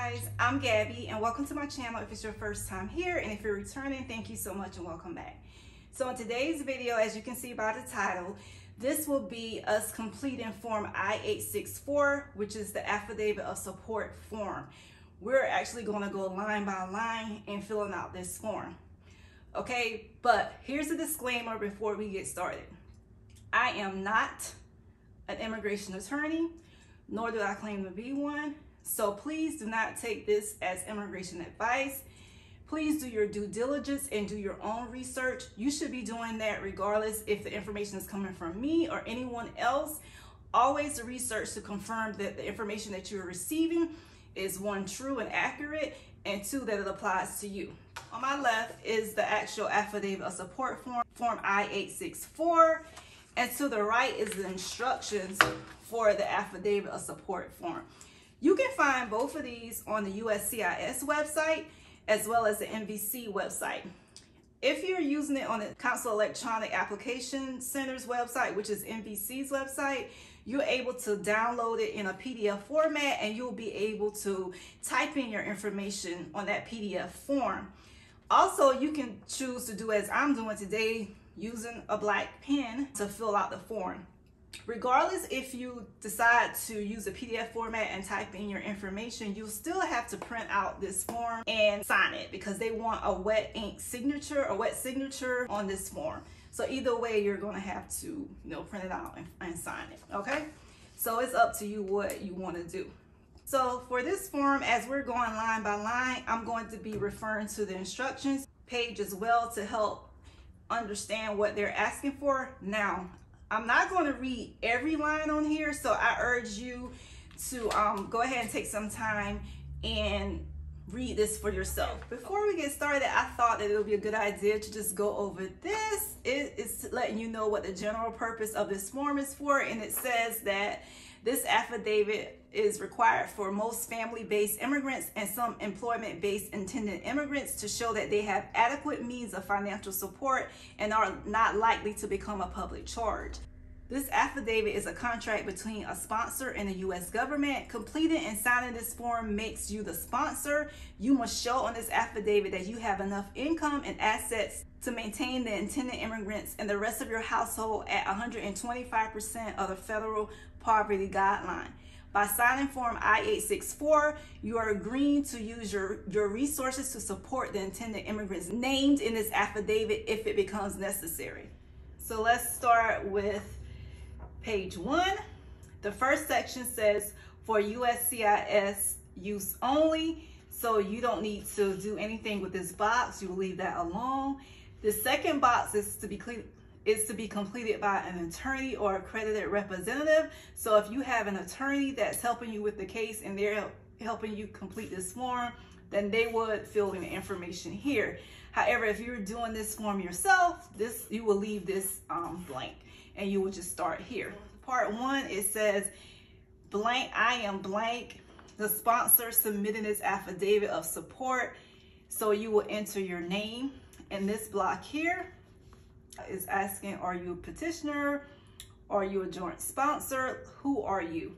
guys, I'm Gabby and welcome to my channel if it's your first time here, and if you're returning, thank you so much and welcome back. So in today's video, as you can see by the title, this will be us completing form I-864, which is the Affidavit of Support form. We're actually going to go line by line and filling out this form. Okay, but here's a disclaimer before we get started. I am not an immigration attorney, nor do I claim to be one. So please do not take this as immigration advice. Please do your due diligence and do your own research. You should be doing that regardless if the information is coming from me or anyone else. Always research to confirm that the information that you're receiving is one, true and accurate, and two, that it applies to you. On my left is the actual Affidavit of Support form I-864, and to the right is the instructions for the Affidavit of Support form. You can find both of these on the USCIS website as well as the MVC website. If you're using it on the Council Electronic Application Center's website, which is MVC's website, you're able to download it in a PDF format and you'll be able to type in your information on that PDF form. Also, you can choose to do as I'm doing today, using a black pen to fill out the form. Regardless if you decide to use a PDF format and type in your information, you'll still have to print out this form and sign it because they want a wet ink signature, a wet signature on this form. So either way, you're going to have to, print it out and sign it. Okay, so it's up to you what you want to do. So for this form, as we're going line by line, I'm going to be referring to the instructions page as well to help understand what they're asking for. Now, I'm not going to read every line on here, so I urge you to go ahead and take some time and read this for yourself. Before we get started, I thought that it would be a good idea to just go over this. It is letting you know what the general purpose of this form is for, and it says that this affidavit is required for most family-based immigrants and some employment-based intended immigrants to show that they have adequate means of financial support and are not likely to become a public charge. This affidavit is a contract between a sponsor and the U.S. government. Completing and signing this form makes you the sponsor. You must show on this affidavit that you have enough income and assets to maintain the intended immigrants and the rest of your household at 125% of the federal poverty guideline. By signing form I-864, you are agreeing to use your resources to support the intended immigrants named in this affidavit if it becomes necessary. So let's start with page 1. The first section says for USCIS use only, so you don't need to do anything with this box. You will leave that alone. The second box is to be completed by an attorney or accredited representative. So if you have an attorney that's helping you with the case and they're helping you complete this form, then they would fill in the information here. However, if you're doing this form yourself, you will leave this blank and you will just start here. Part 1, it says blank, I am blank, the sponsor submitting this affidavit of support. So you will enter your name, and this block here is asking, are you a petitioner? Are you a joint sponsor? Who are you?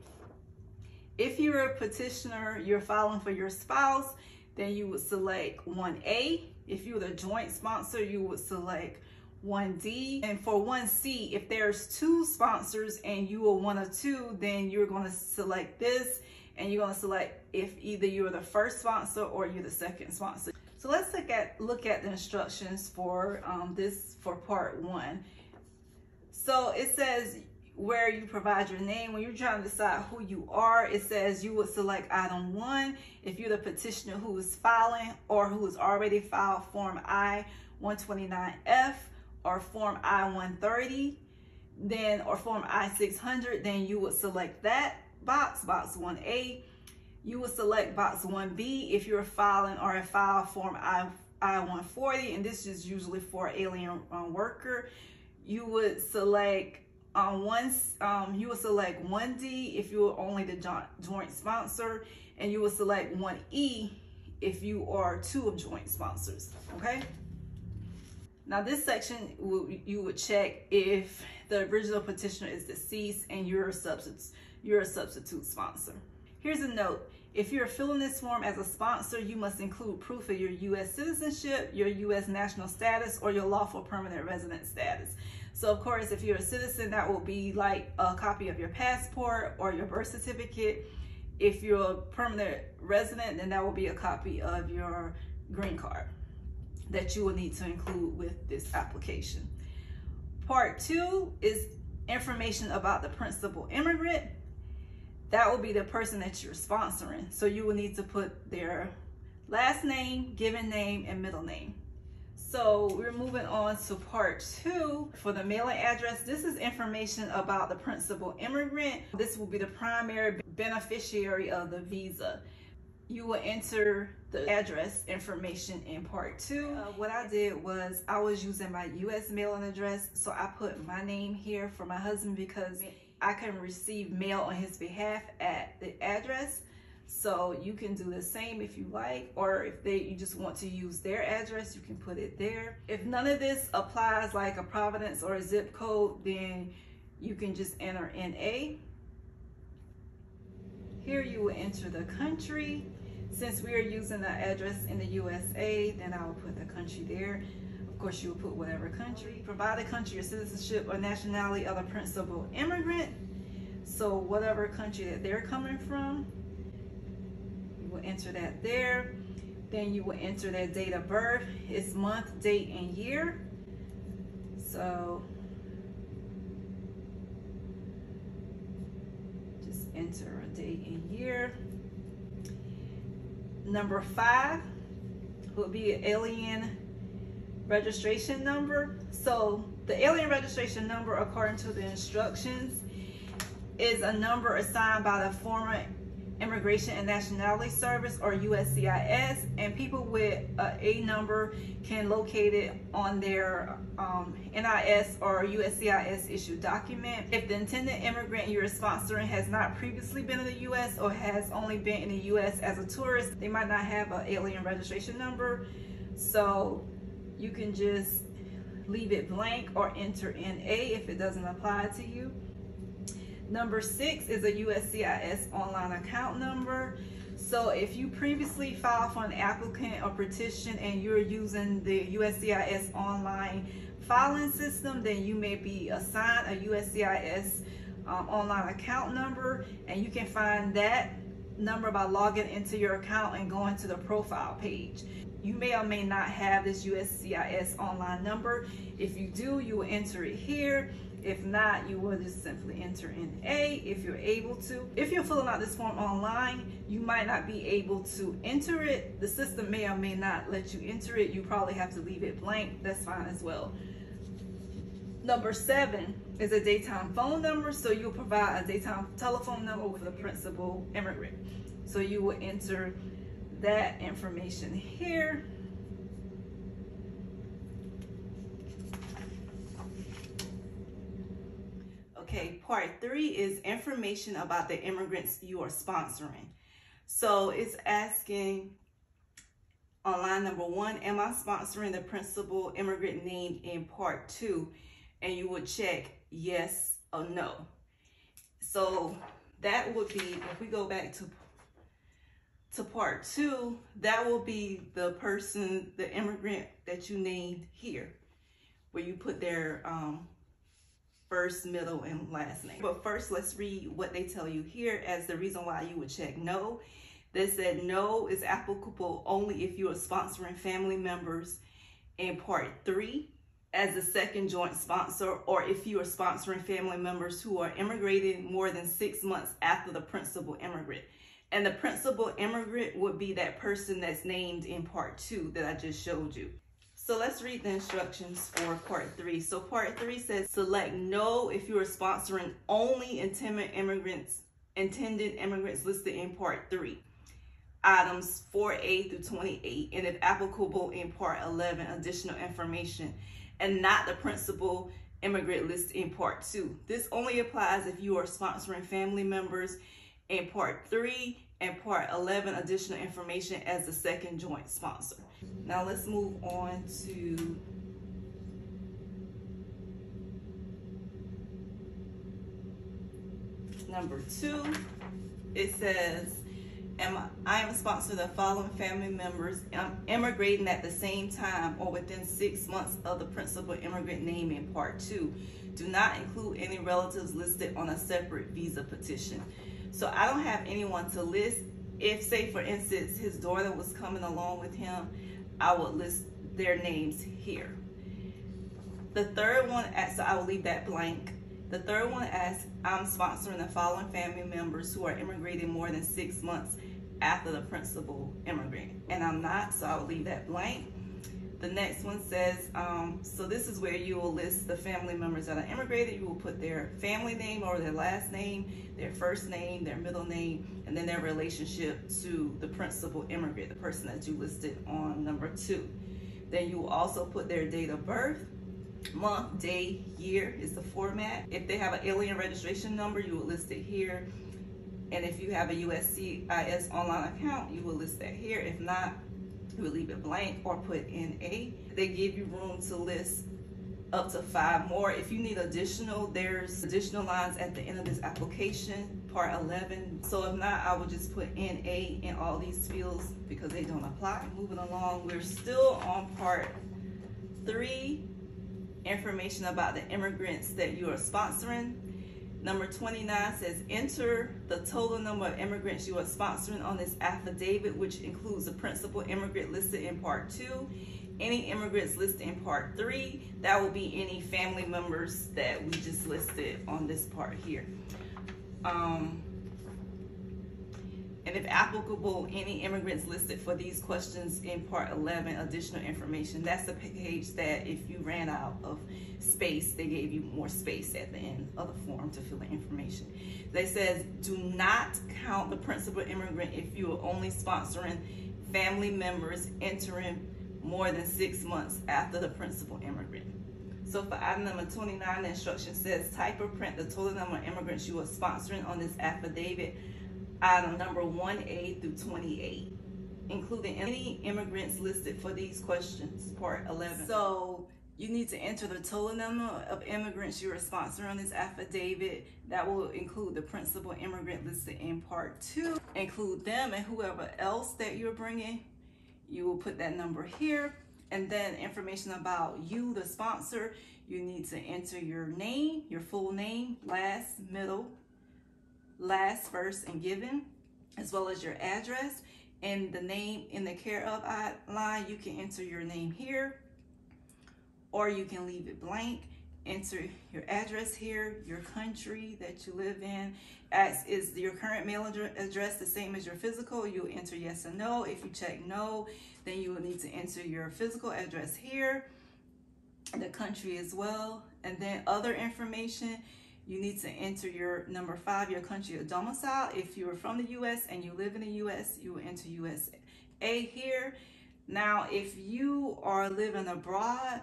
If you're a petitioner, you're filing for your spouse, then you would select 1A. If you're the joint sponsor, you would select 1D. And for 1C, if there's 2 sponsors and you are one of 2, then you're going to select this, and you're going to select if either you're the first sponsor or you're the second sponsor. So let's look at the instructions for for part 1. So it says where you provide your name. When you're trying to decide who you are, it says you would select item 1 if you're the petitioner who is filing or who has already filed form I-129F or form I-130, or form I-600, then you would select that box 1A. You will select box 1B if you're filing or have filed form I-140, and this is usually for alien worker. You would select 1D if you are only the joint sponsor, and you will select 1E if you are 2 of joint sponsors. Okay. Now this section, you would check if the original petitioner is deceased and you're a substitute sponsor. Here's a note. If you're filling this form as a sponsor, you must include proof of your U.S. citizenship, your U.S. national status, or your lawful permanent resident status. So of course, if you're a citizen, that will be like a copy of your passport or your birth certificate. If you're a permanent resident, then that will be a copy of your green card that you will need to include with this application. Part 2 is information about the principal immigrant. That will be the person that you're sponsoring. So you will need to put their last name, given name, and middle name. So we're moving on to part 2 for the mailing address. This is information about the principal immigrant. This will be the primary beneficiary of the visa. You will enter the address information in part 2. What I did was I was using my U.S. mailing address. So I put my name here for my husband because I can receive mail on his behalf at the address. So you can do the same if you like, or if you just want to use their address, you can put it there. If none of this applies, like a Providence or a zip code, then you can just enter NA. Here you will enter the country. Since we are using the address in the USA, then I will put the country there. Of course, you will put whatever country. Provide the country or citizenship or nationality of the principal immigrant. So whatever country that they're coming from, you will enter that there. Then you will enter their date of birth. It's month, date, and year. So just enter a date and year. Number 5 will be an alien registration number. So the alien registration number, according to the instructions, is a number assigned by the former Immigration and Nationality Service, or USCIS, and people with a number can locate it on their NIS or USCIS issued document. If the intended immigrant you're sponsoring has not previously been in the U.S. or has only been in the U.S. as a tourist, they might not have an alien registration number. So you can just leave it blank or enter NA if it doesn't apply to you. Number 6 is a USCIS online account number. So if you previously filed for an applicant or petition and you're using the USCIS online filing system, then you may be assigned a USCIS online account number, and you can find that number by logging into your account and going to the profile page. You may or may not have this USCIS online number. If you do, you will enter it here. If not, you will just simply enter in A if you're able to. If you're filling out this form online, you might not be able to enter it. The system may or may not let you enter it. You probably have to leave it blank. That's fine as well. Number 7 is a daytime phone number. So you'll provide a daytime telephone number for the principal immigrant. So you will enter that information here. Okay, part 3 is information about the immigrants you are sponsoring. So it's asking on line number 1, am I sponsoring the principal immigrant named in part 2? And you would check yes or no. So that would be, if we go back to part 2, that will be the person, the immigrant that you named here, where you put their first, middle, and last name. But first, let's read what they tell you here as the reason why you would check no. They said no is applicable only if you are sponsoring family members in part 3 as a second joint sponsor, or if you are sponsoring family members who are immigrating more than 6 months after the principal immigrant. And the principal immigrant would be that person that's named in part 2 that I just showed you. So let's read the instructions for part 3. So part 3 says select no if you are sponsoring only intended immigrants listed in part 3. Items 4A through 28, and if applicable in part 11, additional information, and not the principal immigrant listed in part 2. This only applies if you are sponsoring family members in part 3 and part 11, additional information, as the second joint sponsor. Now let's move on to number 2. It says I am a sponsor of the following family members immigrating at the same time or within 6 months of the principal immigrant name in Part 2. Do not include any relatives listed on a separate visa petition. So I don't have anyone to list. If, say, for instance, his daughter was coming along with him, I would list their names here. The third one, so I will leave that blank. The third one asks, I'm sponsoring the following family members who are immigrating more than 6 months after the principal immigrant. And I'm not, so I will leave that blank. The next one says, so this is where you will list the family members that are immigrated. You will put their family name or their last name, their first name, their middle name, and then their relationship to the principal immigrant, the person that you listed on number 2. Then you will also put their date of birth. Month, day, year is the format. If they have an alien registration number, you will list it here. And if you have a USCIS online account, you will list that here. If not, you will leave it blank or put NA. They give you room to list up to 5 more. If you need additional, there's additional lines at the end of this application, part 11. So if not, I will just put NA in all these fields because they don't apply. Moving along, we're still on part 3. Information about the immigrants that you are sponsoring. Number 29 says enter the total number of immigrants you are sponsoring on this affidavit, which includes the principal immigrant listed in part 2, any immigrants listed in part 3, that will be any family members that we just listed on this part here. And if applicable, any immigrants listed for these questions in part 11, additional information. That's the page that if you ran out of space, they gave you more space at the end of the form to fill in information. They says, do not count the principal immigrant if you are only sponsoring family members entering more than 6 months after the principal immigrant. So for item number 29, the instruction says, type or print the total number of immigrants you are sponsoring on this affidavit, item number 1A through 28, including any immigrants listed for these questions, part 11. So you need to enter the total number of immigrants you are sponsoring on this affidavit. That will include the principal immigrant listed in part 2. Include them and whoever else that you're bringing. You will put that number here. And then information about you, the sponsor. You need to enter your name, your full name, last, middle, last, first, and given, as well as your address. And the name in the care of line, you can enter your name here, or you can leave it blank. Enter your address here, your country that you live in. Is your current mail address the same as your physical? You'll enter yes or no. If you check no, then you will need to enter your physical address here, the country as well. And then other information, you need to enter your number 5, your country of domicile. If you are from the U.S. and you live in the U.S., you will enter USA here. Now, if you are living abroad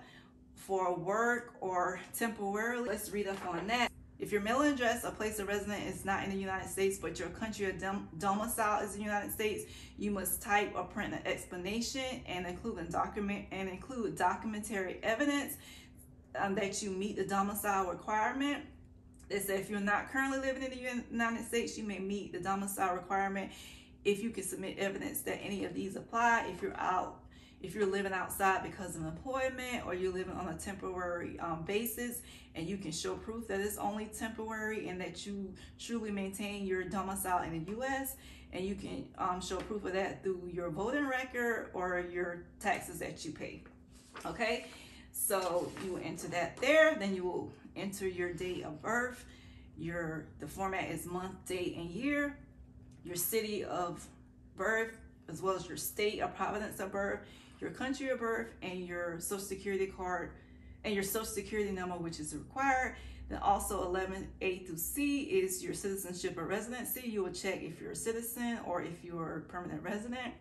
for work or temporarily, let's read up on that. If your mailing address or place of residence is not in the United States, but your country of domicile is the United States, you must type or print an explanation and include documentary evidence that you meet the domicile requirement. They say if you're not currently living in the United States, you may meet the domicile requirement if you can submit evidence that any of these apply. If you're living outside because of employment, or you're living on a temporary basis, and you can show proof that it's only temporary and that you truly maintain your domicile in the U.S., and you can show proof of that through your voting record or your taxes that you pay. Okay, so you will enter that there. Then you will enter your date of birth. The format is month, date, and year. Your city of birth, as well as your state or province of birth, your country of birth, and your social security card and your social security number, which is required. Then also 11A through C is your citizenship or residency. You will check if you're a citizen or if you're a permanent resident.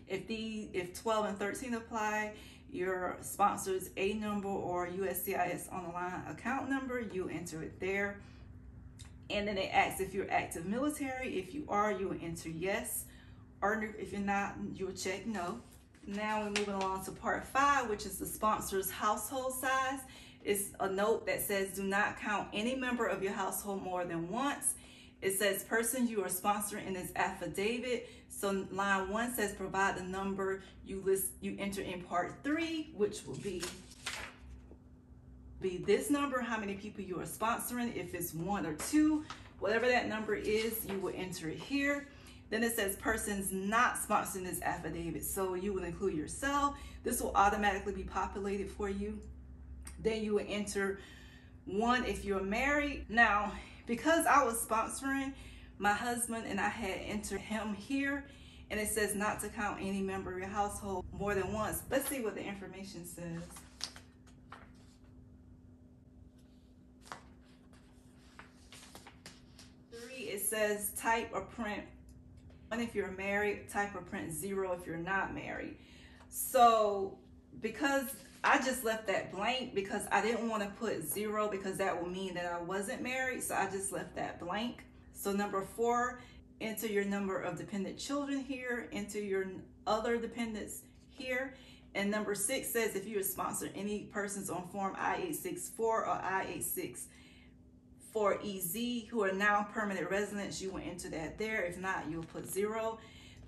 If 12 and 13 apply, your sponsor's A number or USCIS online account number, you enter it there. And then they ask if you're active military. If you are, you will enter yes, or if you're not, you will check no. Now we're moving along to part 5, which is the sponsor's household size. It's a note that says do not count any member of your household more than once. It says person you are sponsoring in this affidavit. So line 1 says provide the number you enter in part 3, which will be this number, how many people you are sponsoring. If it's 1 or 2, whatever that number is, you will enter it here. Then it says persons not sponsoring this affidavit. So you will include yourself. This will automatically be populated for you. Then you will enter 1 if you're married. Now, because I was sponsoring my husband and I had entered him here, and it says not to count any member of your household more than once. Let's see what the information says. It says type or print 1 if you're married, type or print 0 if you're not married. So because I just left that blank because I didn't want to put 0 because that will mean that I wasn't married. So I just left that blank. So number 4, enter your number of dependent children here, enter your other dependents here. And number 6 says if you sponsor any persons on form I-864 or I-864 EZ who are now permanent residents, you will enter that there. If not, you'll put 0.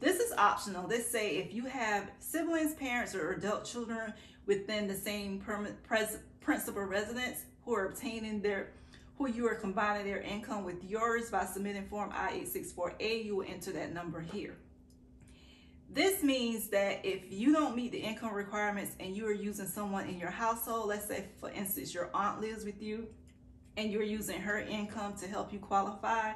This is optional. They say if you have siblings, parents, or adult children within the same principal residence who are who you are combining their income with yours by submitting form I-864A, you will enter that number here. This means that if you don't meet the income requirements and you are using someone in your household, let's say for instance your aunt lives with you and you're using her income to help you qualify,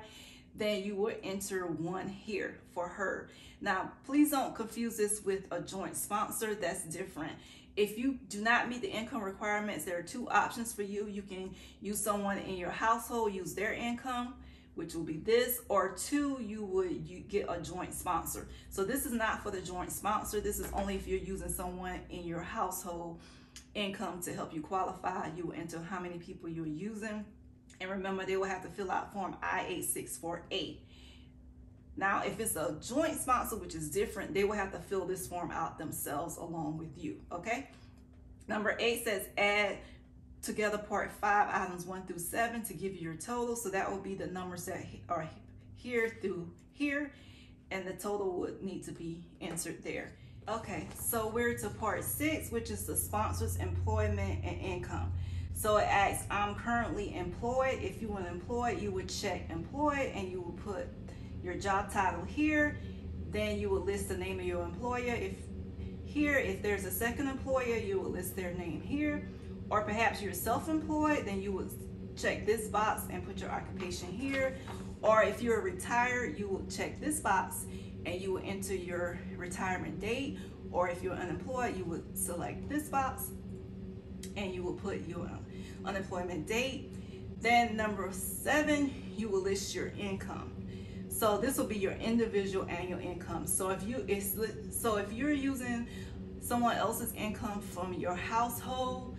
then you would enter 1 here for her. Now, please don't confuse this with a joint sponsor. That's different. If you do not meet the income requirements, there are 2 options for you. You can use someone in your household, use their income, which will be this, or 2, you get a joint sponsor. So this is not for the joint sponsor. This is only if you're using someone in your household income to help you qualify. You will enter how many people you're using, and remember they will have to fill out form I-864A. Now if it's a joint sponsor, which is different, they will have to fill this form out themselves along with you. Okay, number 8 says add together part 5 items 1 through 7 to give you your total. So that will be the numbers that are here through here, and the total would need to be entered there. Okay, so we're to part 6, which is the sponsors, employment, and income. So it asks, I'm currently employed. If you want employed, you would check employed and you will put your job title here. Then you will list the name of your employer. If there's a second employer, you will list their name here. Or perhaps you're self-employed, then you would check this box and put your occupation here. Or if you're retired, you will check this box and you will enter your retirement date. Or if you're unemployed, you would select this box and you will put your unemployment date. Then number 7, you will list your income. So this will be your individual annual income. So if you're using someone else's income from your household,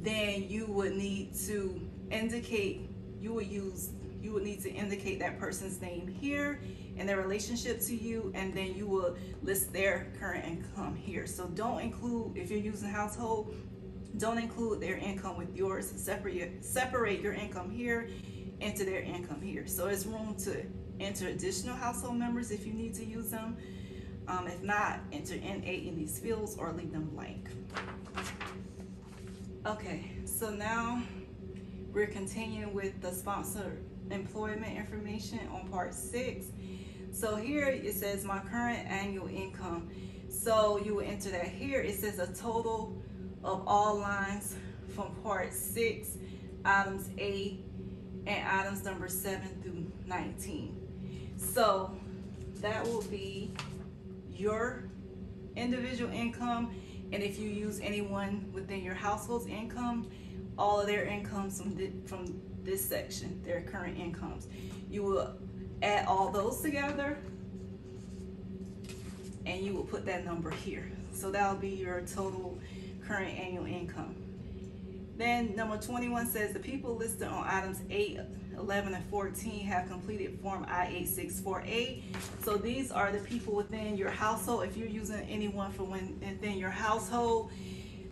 then you would need to indicate that person's name here and their relationship to you, and then you will list their current income here. So don't include, if you're using household, don't include their income with yours. Separate your income here into their income here. So there's room to enter additional household members if you need to use them. If not, enter N8 in these fields or leave them blank. Okay, so now we're continuing with the sponsor employment information on part 6. So here it says my current annual income. So you will enter that here. It says a total of all lines from part 6, items A and items number 7 through 19. So that will be your individual income, and if you use anyone within your household's income, all of their incomes from this section, their current incomes. You will add all those together and you will put that number here. So that'll be your total current annual income. Then number 21 says the people listed on items 8, 11, and 14 have completed form I-864A. So these are the people within your household. If you're using anyone from within your household,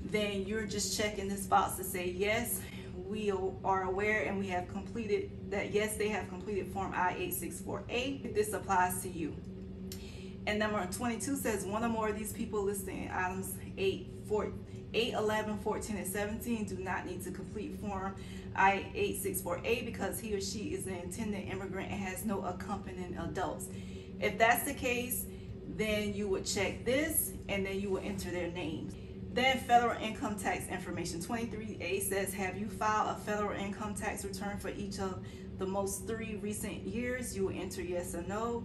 then you're just checking this box to say yes, we are aware and we have completed that, yes, they have completed Form I-864A. This applies to you. And number 22 says one or more of these people listed in items 8, 11, 14, and 17 do not need to complete Form I-864A because he or she is an intended immigrant and has no accompanying adults. If that's the case, then you would check this and then you will enter their names. Then federal income tax information. 23A says, have you filed a federal income tax return for each of the most 3 recent years? You will enter yes or no.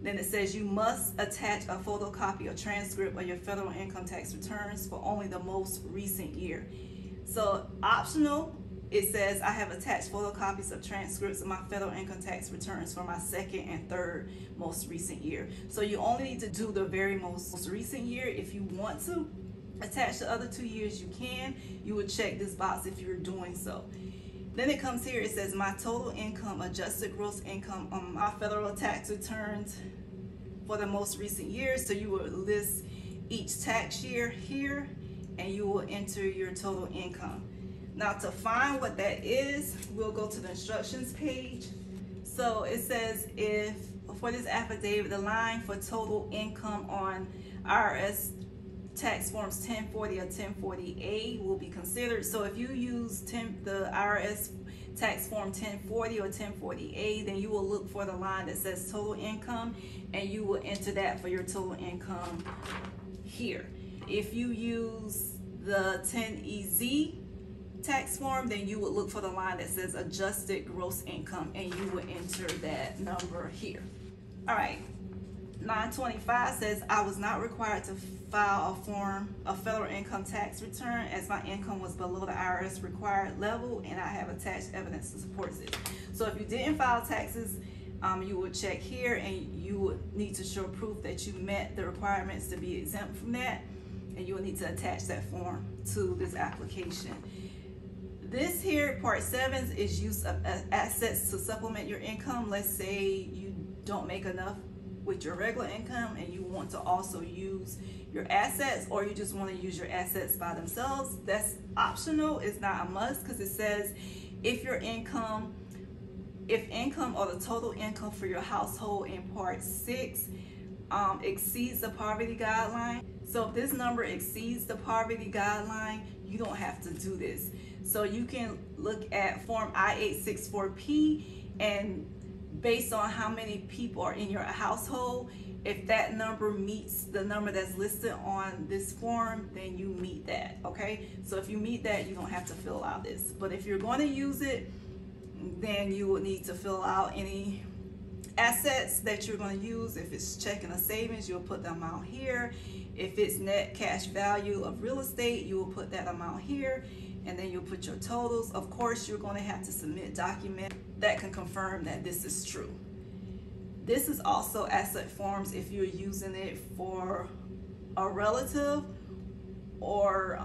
Then it says you must attach a photocopy or transcript of your federal income tax returns for only the most recent year. So optional, it says I have attached photocopies of transcripts of my federal income tax returns for my 2nd and 3rd most recent year. So you only need to do the very most recent year. If you want to attach the other 2 years, you can. You would check this box if you're doing so. Then it comes here, it says my total income, adjusted gross income on my federal tax returns for the most recent years. So you will list each tax year here and you will enter your total income. Now to find what that is, we'll go to the instructions page. So it says if for this affidavit, the line for total income on IRS tax forms 1040 or 1040A will be considered. So if you use the IRS tax form 1040 or 1040A, then you will look for the line that says total income and you will enter that for your total income here. If you use the 10EZ tax form, then you would look for the line that says adjusted gross income and you would enter that number here. All right. 925 says I was not required to file a federal income tax return as my income was below the IRS required level and I have attached evidence to support this. So if you didn't file taxes, you would check here and you would need to show proof that you met the requirements to be exempt from that, and you will need to attach that form to this application. This here, part 7, is use of assets to supplement your income. Let's say you don't make enough with your regular income and you want to also use your assets, or you just want to use your assets by themselves. That's optional. It's not a must, because it says if income or the total income for your household in part 6 exceeds the poverty guideline. So if this number exceeds the poverty guideline, you don't have to do this. So you can look at Form I-864P, and based on how many people are in your household, if that number meets the number that's listed on this form, then you meet that, okay? So if you meet that, you don't have to fill out this. But if you're going to use it, then you will need to fill out any assets that you're going to use. If it's checking or savings, you'll put the amount here. If it's net cash value of real estate, you will put that amount here, and then you'll put your totals. Of course, you're going to have to submit documents that can confirm that this is true. This is also asset forms if you're using it for a relative, or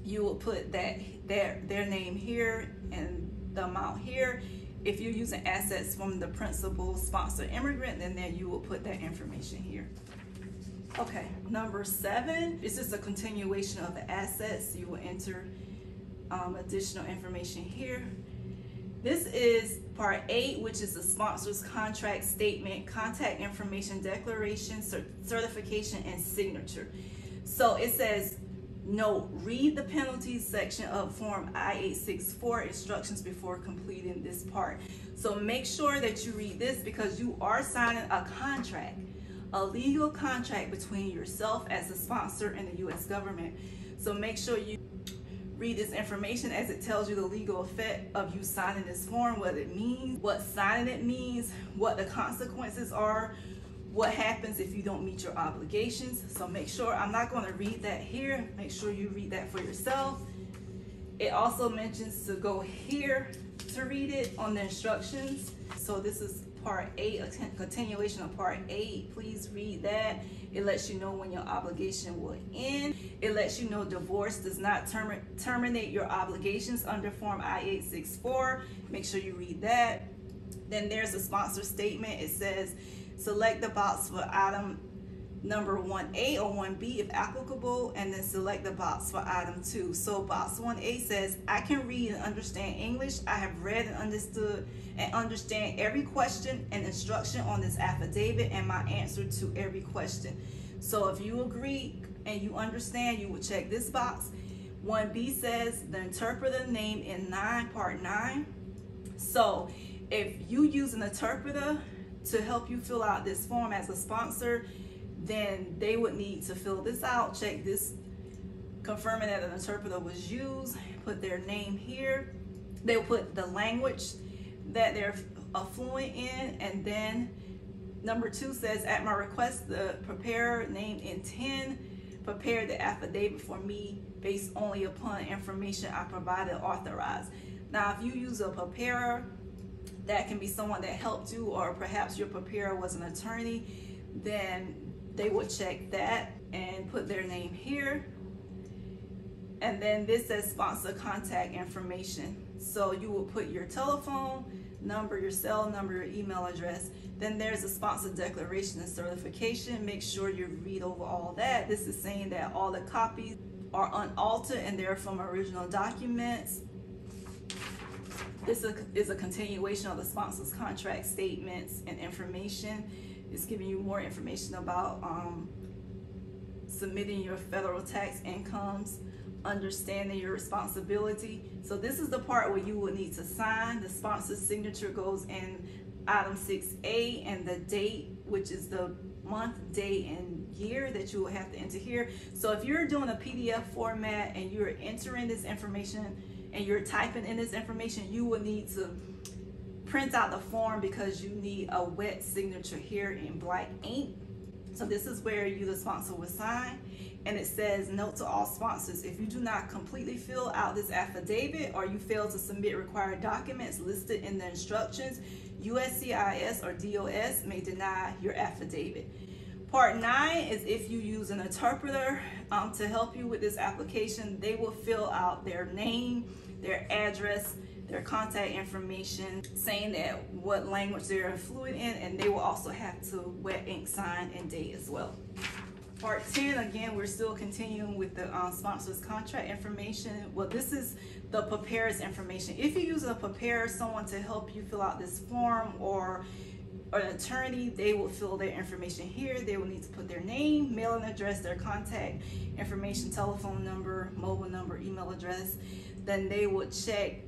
you will put that their name here and the amount here. If you're using assets from the principal sponsor immigrant, then you will put that information here. Okay, number 7 is just a continuation of the assets. You will enter additional information here. This is part 8, which is the sponsor's contract statement, contact information declaration, certification, and signature. So it says, note, read the penalties section of Form I-864 instructions before completing this part. So make sure that you read this, because you are signing a contract, a legal contract between yourself as a sponsor and the U.S. government. So make sure you read this information, as it tells you the legal effect of you signing this form, what it means, what signing it means, what the consequences are, what happens if you don't meet your obligations. So make sure, I'm not going to read that here. Make sure you read that for yourself. It also mentions to go here to read it on the instructions. So this is part 8, a continuation of part 8. Please read that. It lets you know when your obligation will end. It lets you know divorce does not terminate your obligations under Form I-864. Make sure you read that. Then there's a sponsor statement. It says, select the box for item number 1A or 1B if applicable, and then select the box for item 2. So box 1A says, I can read and understand English. I have read and understood and understand every question and instruction on this affidavit and my answer to every question. So if you agree and you understand, you would check this box. 1B says the interpreter name in part 9. So if you use an interpreter to help you fill out this form as a sponsor, then they would need to fill this out, check this, confirming that an interpreter was used, put their name here. They'll put the language that they're fluent in, and then number 2 says, at my request, the preparer named in 10 prepared the affidavit for me based only upon information I provided authorized. Now, if you use a preparer, that can be someone that helped you, or perhaps your preparer was an attorney, then they would check that and put their name here. And then this says sponsor contact information. So you will put your telephone number, your cell number, your email address. Then there's a sponsor declaration and certification. Make sure you read over all that. This is saying that all the copies are unaltered and they're from original documents. This is a continuation of the sponsor's contract statements and information. It's giving you more information about submitting your federal tax incomes, understanding your responsibility. So this is the part where you will need to sign. The sponsor's signature goes in item 6A, and the date, which is the month, day, and year that you will have to enter here. So if you're doing a PDF format and you're entering this information and you're typing in this information, you will need to print out the form because you need a wet signature here in black ink. So this is where you, the sponsor, will sign. And it says, note to all sponsors, if you do not completely fill out this affidavit or you fail to submit required documents listed in the instructions, USCIS or DOS may deny your affidavit. Part 9 is if you use an interpreter to help you with this application. They will fill out their name, their address, their contact information, saying that what language they're fluent in, and they will also have to wet ink sign and date as well. Part 10, again, we're still continuing with the sponsor's contract information. Well, this is the preparer's information. If you use a preparer, someone to help you fill out this form, or an attorney, they will fill their information here. They will need to put their name, mailing address, their contact information, telephone number, mobile number, email address. Then they would check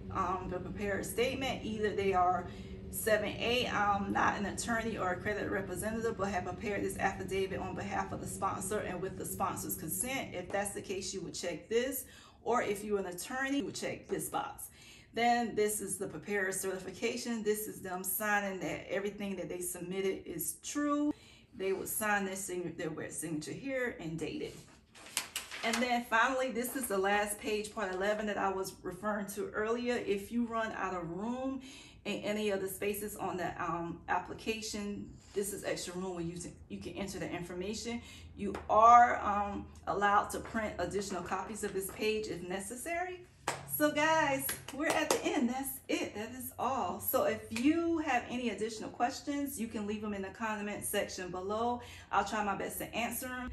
the preparer's statement. Either they are 7A, not an attorney or accredited representative, but have prepared this affidavit on behalf of the sponsor and with the sponsor's consent. If that's the case, you would check this. Or if you're an attorney, you would check this box. Then this is the preparer's certification. This is them signing that everything that they submitted is true. They would sign their signature, their wet signature here, and date it. And then finally, this is the last page, part 11, that I was referring to earlier. If you run out of room in any of the spaces on the application, this is extra room where you can enter the information. You are allowed to print additional copies of this page if necessary. So guys, we're at the end. That's it. That is all. So if you have any additional questions, you can leave them in the comment section below. I'll try my best to answer them.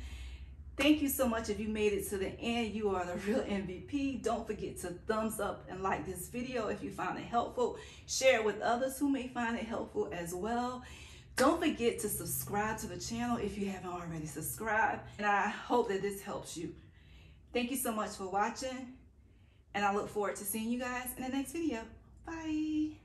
Thank you so much. If you made it to the end, you are the real MVP. Don't forget to thumbs up and like this video if you found it helpful. Share it with others who may find it helpful as well. Don't forget to subscribe to the channel if you haven't already subscribed. And I hope that this helps you. Thank you so much for watching. And I look forward to seeing you guys in the next video. Bye.